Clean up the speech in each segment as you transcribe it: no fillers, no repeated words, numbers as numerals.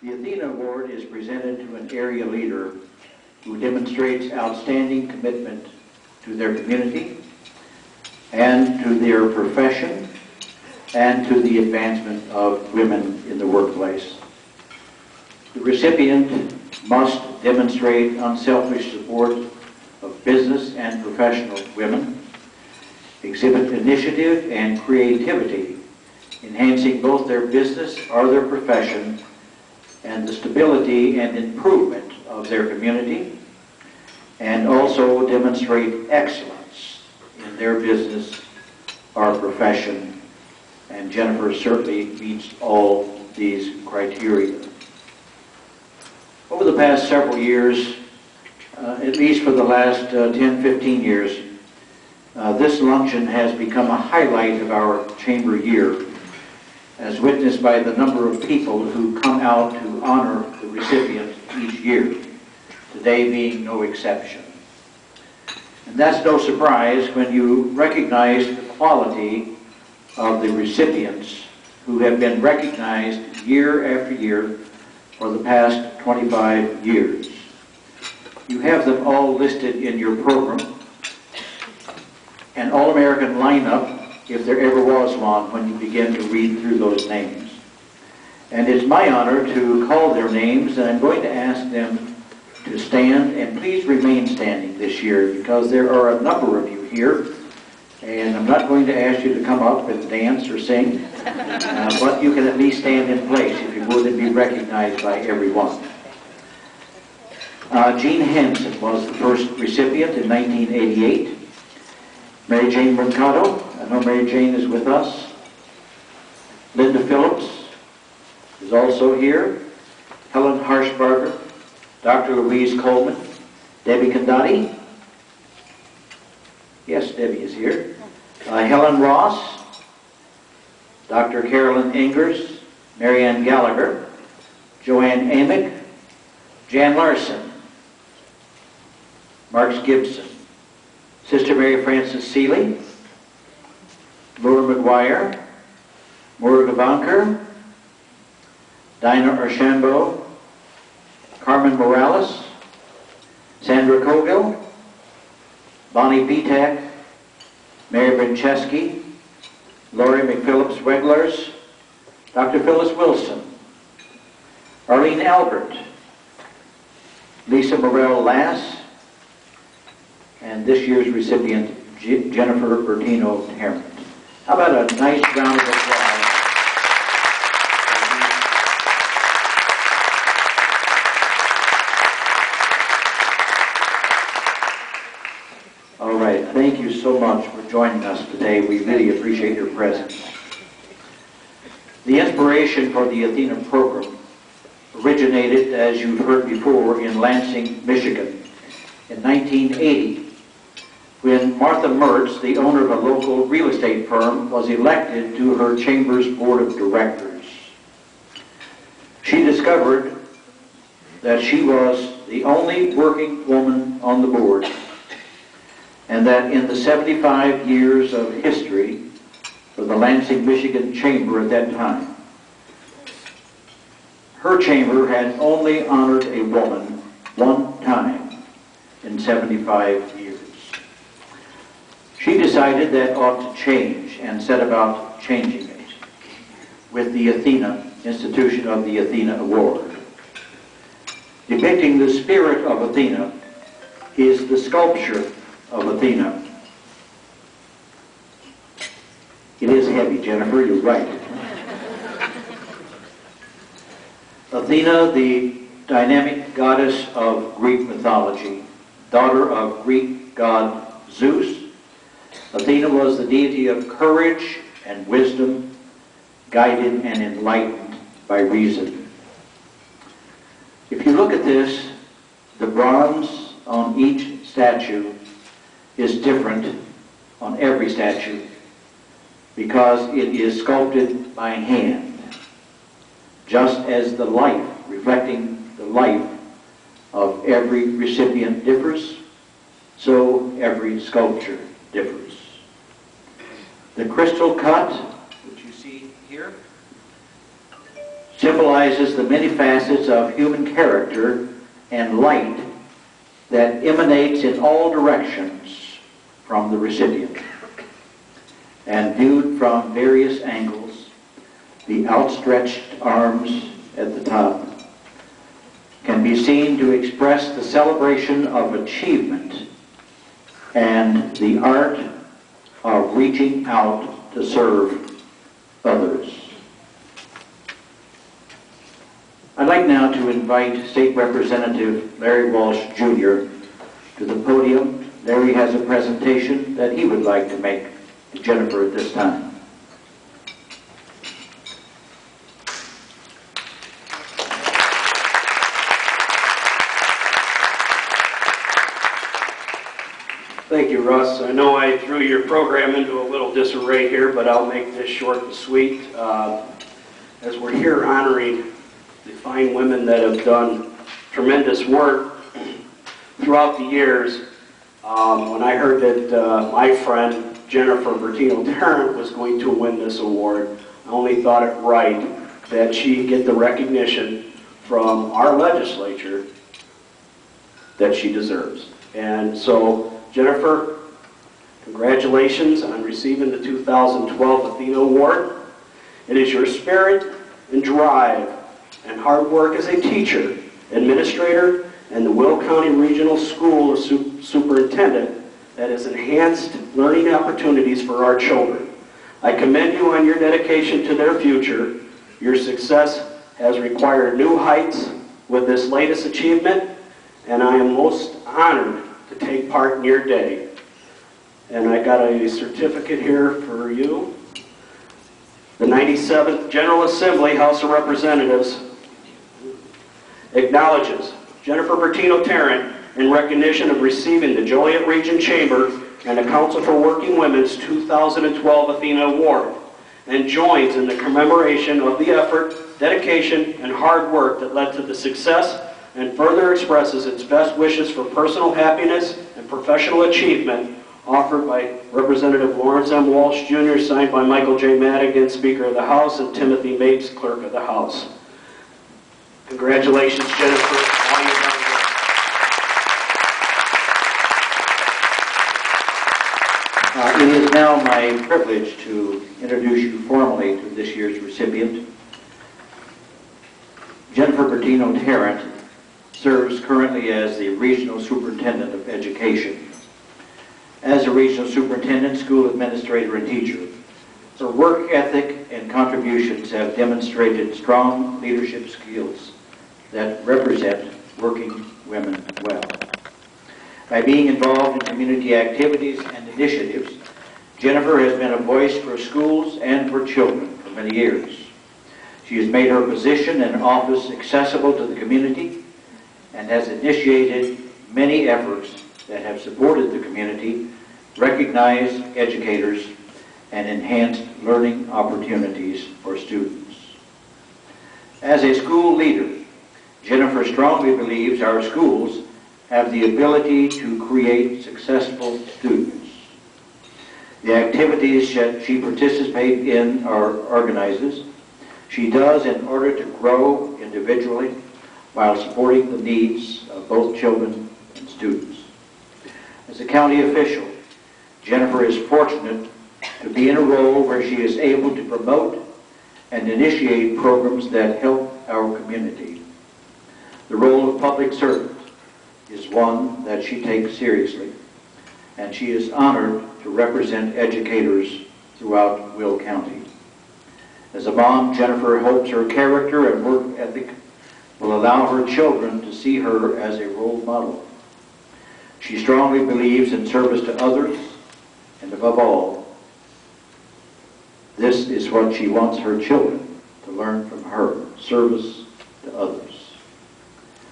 The Athena Award is presented to an area leader who demonstrates outstanding commitment to their community and to their profession and to the advancement of women in the workplace. The recipient must demonstrate unselfish support of business and professional women, exhibit initiative and creativity, enhancing both their business or their profession and the stability and improvement of their community, and also demonstrate excellence in their business or profession. And Jennifer certainly meets all these criteria. Over the past several years, at least for the last 10, 15 years, this luncheon has become a highlight of our chamber year, as witnessed by the number of people who come out to honor the recipient each year, today being no exception. And that's no surprise when you recognize the quality of the recipients who have been recognized year after year for the past 25 years. You have them all listed in your program, an All-American lineup, if there ever was one, when you begin to read through those names. And it's my honor to call their names, and I'm going to ask them to stand, and please remain standing this year, because there are a number of you here, and I'm not going to ask you to come up and dance or sing, but you can at least stand in place if you would and be recognized by everyone. Jean Hansen was the first recipient in 1988. Mary Jane Mercado, I know Mary Jane is with us. Linda Phillips is also here. Helen Harshbarger, Dr. Louise Coleman, Debbie Condati. Yes, Debbie is here. Helen Ross, Dr. Carolyn Ingers, Marianne Gallagher, Joanne Amick, Jan Larson, Marks Gibson, Sister Mary Frances Seeley, Laura McGuire, Maura Gavanker, Dinah Archambault, Carmen Morales, Sandra Cogill, Bonnie Petak, Mary Brincheski, Lori McPhillips Weglers, Dr. Phyllis Wilson, Arlene Albert, Lisa Morell Lass, and this year's recipient, Jennifer Bertino-Tarrant. How about a nice round of applause? All right, thank you so much for joining us today. We really appreciate your presence. The inspiration for the Athena program originated, as you've heard before, in Lansing, Michigan in 1980. When Martha Mertz, the owner of a local real estate firm, was elected to her chamber's board of directors. She discovered that she was the only working woman on the board, and that in the 75 years of history for the Lansing, Michigan chamber at that time, her chamber had only honored a woman one time in 75 years. She decided that ought to change and set about changing it with the Athena, institution of the Athena Award. Depicting the spirit of Athena is the sculpture of Athena. It is heavy, Jennifer, you're right. Athena, the dynamic goddess of Greek mythology, daughter of Greek god Zeus. Athena was the deity of courage and wisdom, guided and enlightened by reason. If you look at this, the bronze on each statue is different on every statue because it is sculpted by hand, just as the life, reflecting the life of every recipient differs, so every sculpture differs. The crystal cut, which you see here, symbolizes the many facets of human character and light that emanates in all directions from the recipient. And viewed from various angles, the outstretched arms at the top can be seen to express the celebration of achievement and the art of reaching out to serve others. I'd like now to invite State Representative Larry Walsh, Jr. to the podium. Larry has a presentation that he would like to make to Jennifer at this time. Thank you, Russ. I know I threw your program into a little disarray here, but I'll make this short and sweet. As we're here honoring the fine women that have done tremendous work throughout the years, when I heard that my friend Jennifer Bertino-Tarrant was going to win this award, I only thought it right that she get the recognition from our legislature that she deserves. And so, Jennifer, congratulations on receiving the 2012 Athena Award. It is your spirit and drive and hard work as a teacher, administrator, and the Will County Regional School Superintendent that has enhanced learning opportunities for our children. I commend you on your dedication to their future. Your success has required new heights with this latest achievement, and I am most honored to take part in your day. And I got a certificate here for you. The 97th General Assembly, House of Representatives, acknowledges Jennifer Bertino-Tarrant in recognition of receiving the Joliet Region Chamber and the Council for Working Women's 2012 Athena Award, and joins in the commemoration of the effort, dedication, and hard work that led to the success, and further expresses its best wishes for personal happiness and professional achievement, offered by Representative Lawrence M. Walsh, Jr., signed by Michael J. Madigan, Speaker of the House, and Timothy Mapes, Clerk of the House. Congratulations, Jennifer. All you've done. It is now my privilege to introduce you formally to this year's recipient. Jennifer Bertino-Tarrant serves currently as the Regional Superintendent of Education. As a Regional Superintendent, School Administrator, and Teacher, her work ethic and contributions have demonstrated strong leadership skills that represent working women well. By being involved in community activities and initiatives, Jennifer has been a voice for schools and for children for many years. She has made her position and office accessible to the community and has initiated many efforts that have supported the community, recognized educators, and enhanced learning opportunities for students. As a school leader, Jennifer strongly believes our schools have the ability to create successful students. The activities that she participates in or organizes, she does in order to grow individually while supporting the needs of both children and students. As a county official, Jennifer is fortunate to be in a role where she is able to promote and initiate programs that help our community. The role of public servant is one that she takes seriously, and she is honored to represent educators throughout Will County. As a mom, Jennifer hopes her character and work ethic will allow her children to see her as a role model. She strongly believes in service to others, and above all, this is what she wants her children to learn from her, service to others.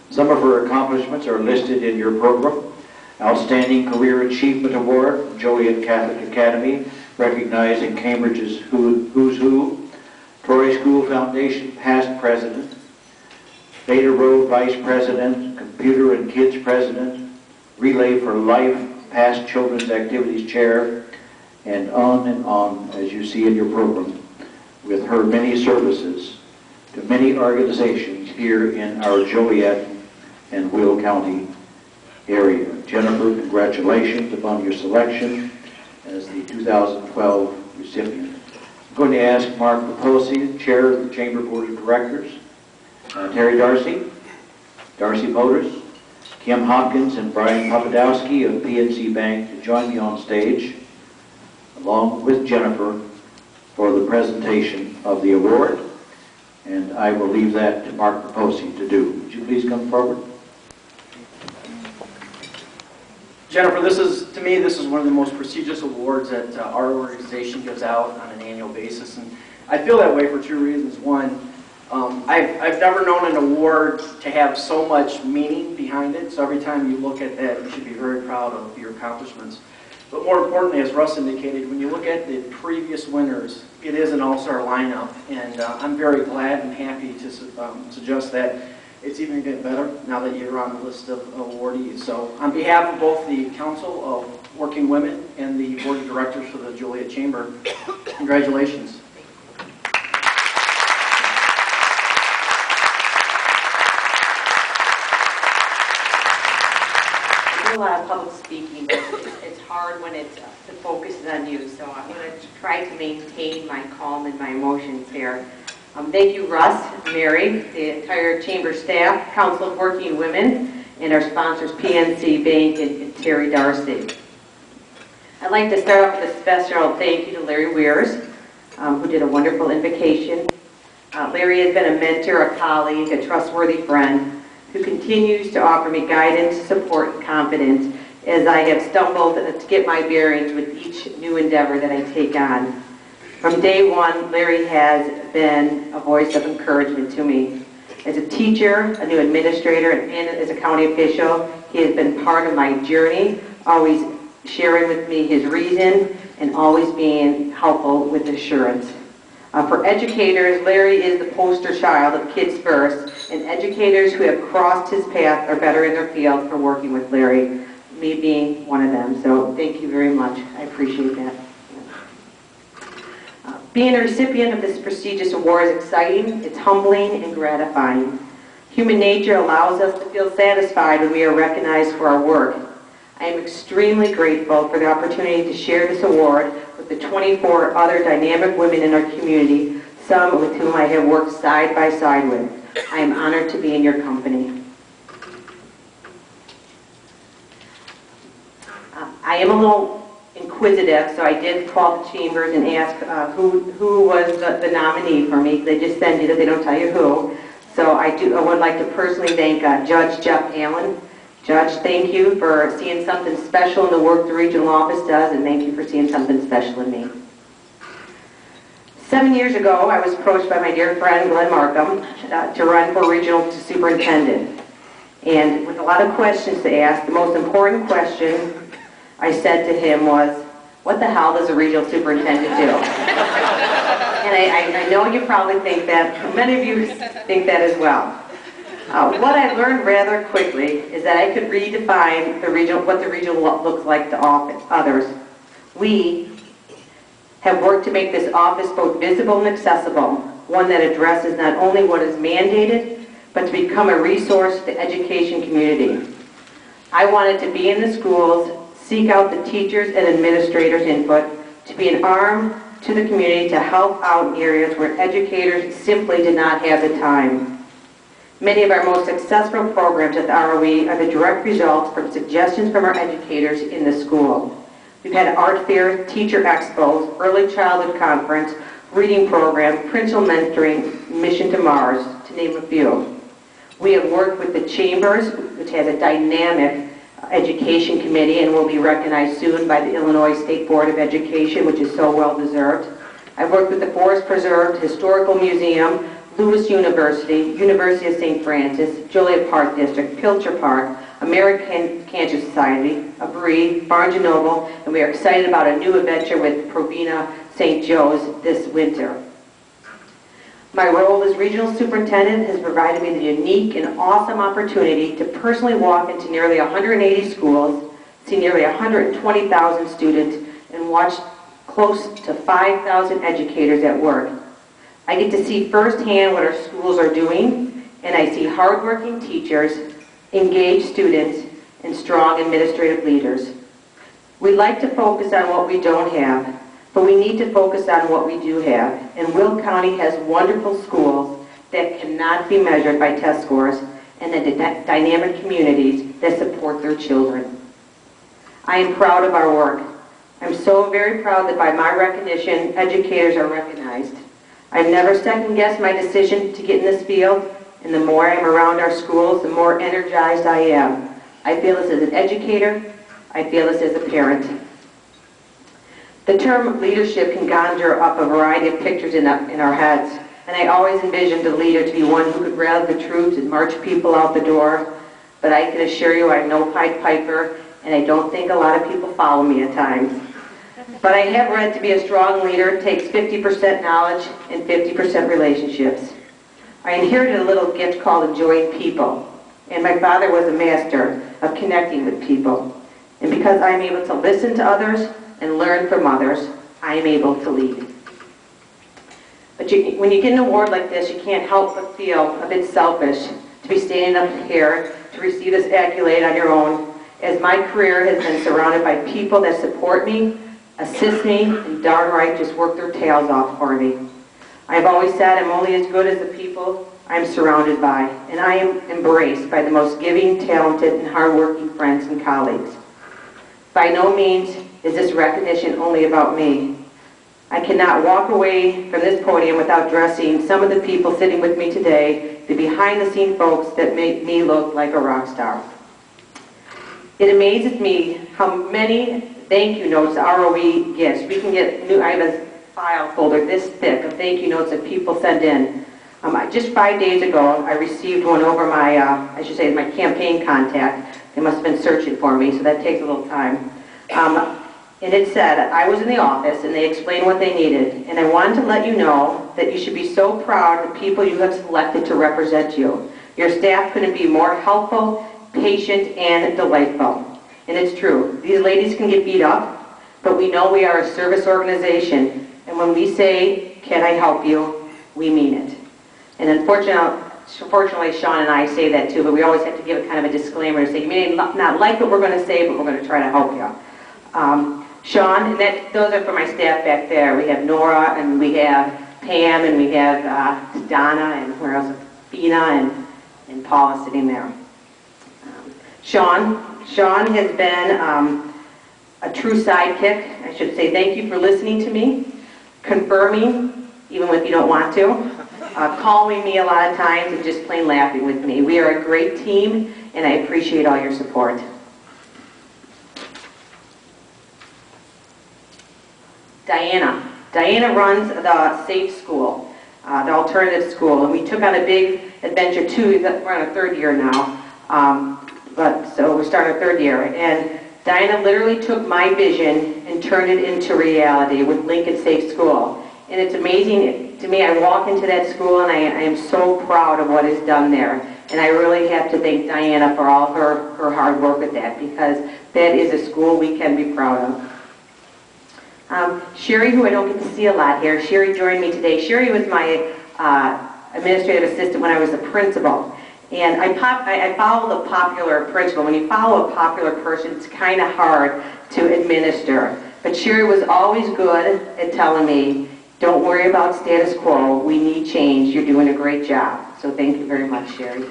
Some of her accomplishments are listed in your program. Outstanding Career Achievement Award from Joliet Catholic Academy, recognizing Cambridge's Who's Who, Troy School Foundation past president, Beta Road Vice President, Computer and Kids President, Relay for Life past Children's Activities Chair, and on, as you see in your program, with her many services to many organizations here in our Joliet and Will County area. Jennifer, congratulations upon your selection as the 2012 recipient. I'm going to ask Mark Raposi, Chair of the Chamber Board of Directors, Terry Darcy, Darcy Motors, Kim Hopkins, and Brian Papadowski of PNC Bank to join me on stage, along with Jennifer, for the presentation of the award. And I will leave that to Mark Raposi to do. Would you please come forward? Jennifer, to me, this is one of the most prestigious awards that our organization gives out on an annual basis. And I feel that way for two reasons. One, I've never known an award to have so much meaning behind it. So every time you look at that, you should be very proud of your accomplishments. But more importantly, as Russ indicated, when you look at the previous winners, it is an all-star lineup. And I'm very glad and happy to suggest that it's even getting better now that you're on the list of awardees. So on behalf of both the Council of Working Women and the Board of Directors for the Joliet Chamber, congratulations. A lot of public speaking, but it's hard when the focus is on you, so I'm going to try to maintain my calm and my emotions here. Thank you, Russ, Mary, the entire Chamber staff, Council of Working Women, and our sponsors, PNC Bank and Terry Darcy. I'd like to start off with a special thank you to Larry Weirs, who did a wonderful invocation. Larry has been a mentor, a colleague, a trustworthy friend, who continues to offer me guidance, support, and confidence as I have stumbled to get my bearings with each new endeavor that I take on. From day one, Larry has been a voice of encouragement to me. As a teacher, a new administrator, and as a county official, he has been part of my journey, always sharing with me his reason and always being helpful with assurance. For educators, Larry is the poster child of Kids First, and educators who have crossed his path are better in their field for working with Larry, me being one of them. So thank you very much. I appreciate that. Being a recipient of this prestigious award is exciting, it's humbling, and gratifying. Human nature allows us to feel satisfied when we are recognized for our work. I am extremely grateful for the opportunity to share this award with the 24 other dynamic women in our community, some with whom I have worked side by side with. I am honored to be in your company. I am a little inquisitive, so I did call the chambers and ask who was the nominee for me. They just send you that, they don't tell you who. So I would like to personally thank Judge Jeff Allen. Judge, thank you for seeing something special in the work the regional office does, and thank you for seeing something special in me. 7 years ago, I was approached by my dear friend Glenn Markham to run for regional superintendent. And with a lot of questions to ask, the most important question I said to him was, what the hell does a regional superintendent do? And I know you probably think that, many of you think that as well. What I learned rather quickly is that I could redefine what the regional looks like to others. We have worked to make this office both visible and accessible, one that addresses not only what is mandated, but to become a resource to the education community. I wanted to be in the schools, seek out the teachers and administrators' input, to be an arm to the community to help out in areas where educators simply did not have the time. Many of our most successful programs at the ROE are the direct results from suggestions from our educators in the school. We've had art fairs, teacher expos, early childhood conference, reading program, principal mentoring, Mission to Mars, to name a few. We have worked with the Chambers, which has a dynamic education committee and will be recognized soon by the Illinois State Board of Education, which is so well deserved. I've worked with the Forest Preserve, Historical Museum, Lewis University, University of St. Francis, Joliet Park District, Pilcher Park, American Cancer Society, Abri, Barnes & Noble, and we are excited about a new adventure with Provena St. Joe's this winter. My role as regional superintendent has provided me the unique and awesome opportunity to personally walk into nearly 180 schools, see nearly 120,000 students, and watch close to 5,000 educators at work. I get to see firsthand what our schools are doing, and I see hardworking teachers, engaged students, and strong administrative leaders. We like to focus on what we don't have, but we need to focus on what we do have. And Will County has wonderful schools that cannot be measured by test scores, and the dynamic communities that support their children. I am proud of our work. I'm so very proud that by my recognition, educators are recognized. I've never second-guessed my decision to get in this field, and the more I'm around our schools, the more energized I am. I feel this as an educator. I feel this as a parent. The term leadership can conjure up a variety of pictures in our heads, and I always envisioned a leader to be one who could rally the troops and march people out the door, but I can assure you I'm no Pied Piper, and I don't think a lot of people follow me at times. But I have read to be a strong leader takes 50% knowledge and 50% relationships. I inherited a little gift called enjoying people, and my father was a master of connecting with people. And because I'm able to listen to others and learn from others, I am able to lead. But when you get an award like this, you can't help but feel a bit selfish to be standing up here to receive this accolade on your own, as my career has been surrounded by people that support me, assist me, and darn right just work their tails off for me. I've always said I'm only as good as the people I'm surrounded by, and I am embraced by the most giving, talented, and hardworking friends and colleagues. By no means is this recognition only about me. I cannot walk away from this podium without addressing some of the people sitting with me today, the behind-the-scenes folks that make me look like a rock star. It amazes me how many thank you notes, ROE gifts. We can get I have a file folder this thick of thank you notes that people send in. Just 5 days ago, I received one over my, my campaign contact. They must have been searching for me, so that takes a little time. And it said, I was in the office and they explained what they needed. And I wanted to let you know that you should be so proud of the people you have selected to represent you. Your staff couldn't be more helpful, patient, and delightful. And it's true. These ladies can get beat up, but we know we are a service organization. And when we say, can I help you, we mean it. And unfortunately, Sean and I say that too, but we always have to give a kind of a disclaimer to say, you may not like what we're going to say, but we're going to try to help you. Sean, and those are for my staff back there. We have Nora, and we have Pam, and we have Donna, and where else? Athena, and Paula sitting there. Sean has been a true sidekick. I should say thank you for listening to me, confirming, even if you don't want to, calling me a lot of times, and just plain laughing with me. We are a great team, and I appreciate all your support. Diana runs the Safe School, the alternative school, and we took on a big adventure too. We're on our third year now, so we're starting our third year. And Diana literally took my vision and turned it into reality with Lincoln Safe School. And it's amazing to me. I walk into that school and I am so proud of what is done there. And I really have to thank Diana for all her hard work with that, because that is a school we can be proud of. Sherry, who I don't get to see a lot here, Sherry joined me today. Sherry was my administrative assistant when I was a principal. And I follow the popular principal. When you follow a popular person, it's kind of hard to administer. But Sherry was always good at telling me, don't worry about status quo, we need change, you're doing a great job. So thank you very much, Sherry.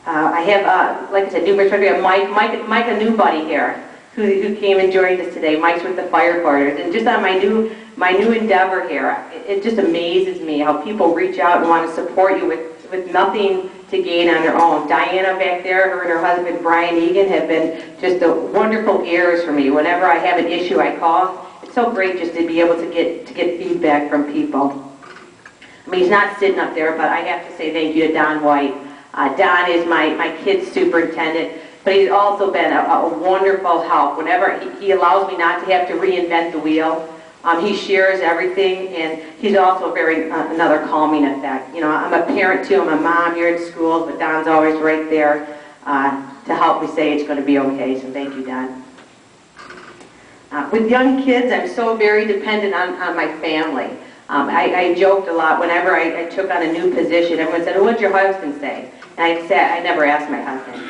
I have, like I said, we have Mike, a new buddy here, who came and joined us today. Mike's with the firefighters. And just on my new endeavor here, it just amazes me how people reach out and want to support you with nothing to gain on their own. Diana back there, her and her husband Brian Egan have been just a wonderful ears for me. Whenever I have an issue, I call. It's so great just to be able to get feedback from people. I mean, he's not sitting up there, but I have to say thank you to Don White. Don is my kid's superintendent, but he's also been a wonderful help. Whenever he allows me not to have to reinvent the wheel, he shares everything, and he's also another calming effect. You know, I'm a parent too. I'm a mom here at school, but Don's always right there to help me say it's going to be okay. So thank you, Don. With young kids, I'm so very dependent on my family. I joked a lot whenever I took on a new position. Everyone said, "What'd your husband say?" And I'd say, I never asked my husband.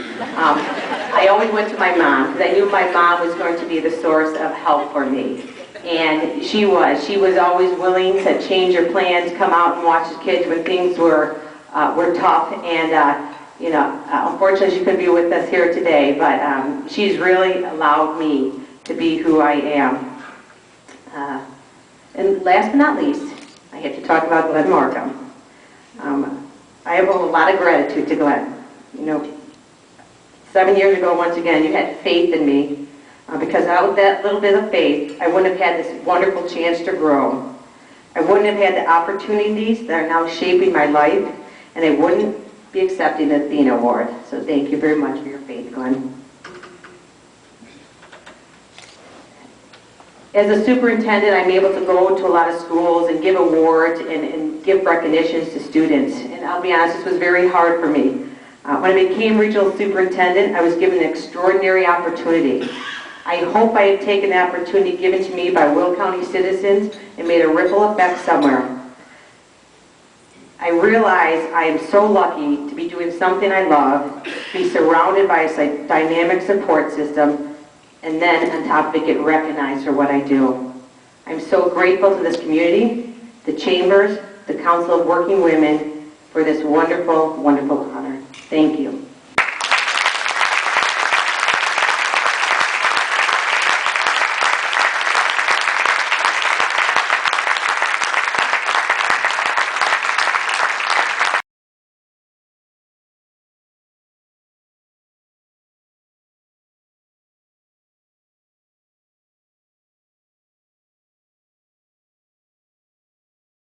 I always went to my mom because I knew my mom was going to be the source of help for me. And she was. She was always willing to change her plans, come out and watch the kids when things were tough. And you know, unfortunately, she couldn't be with us here today. But she's really allowed me to be who I am. And last but not least, I have to talk about Glenn Markham. I have a lot of gratitude to Glenn. You know, 7 years ago, once again, you had faith in me. Because without that little bit of faith, I wouldn't have had this wonderful chance to grow. I wouldn't have had the opportunities that are now shaping my life, and I wouldn't be accepting the Athena Award. So thank you very much for your faith, Glenn. As a superintendent, I'm able to go to a lot of schools and give awards and give recognitions to students. And I'll be honest, this was very hard for me. When I became regional superintendent, I was given an extraordinary opportunity. I hope I have taken the opportunity given to me by Will County citizens and made a ripple effect somewhere. I realize I am so lucky to be doing something I love, be surrounded by a dynamic support system, and then on top of it get recognized for what I do. I'm so grateful to this community, the Chambers, the Council of Working Women for this wonderful, wonderful honor. Thank you.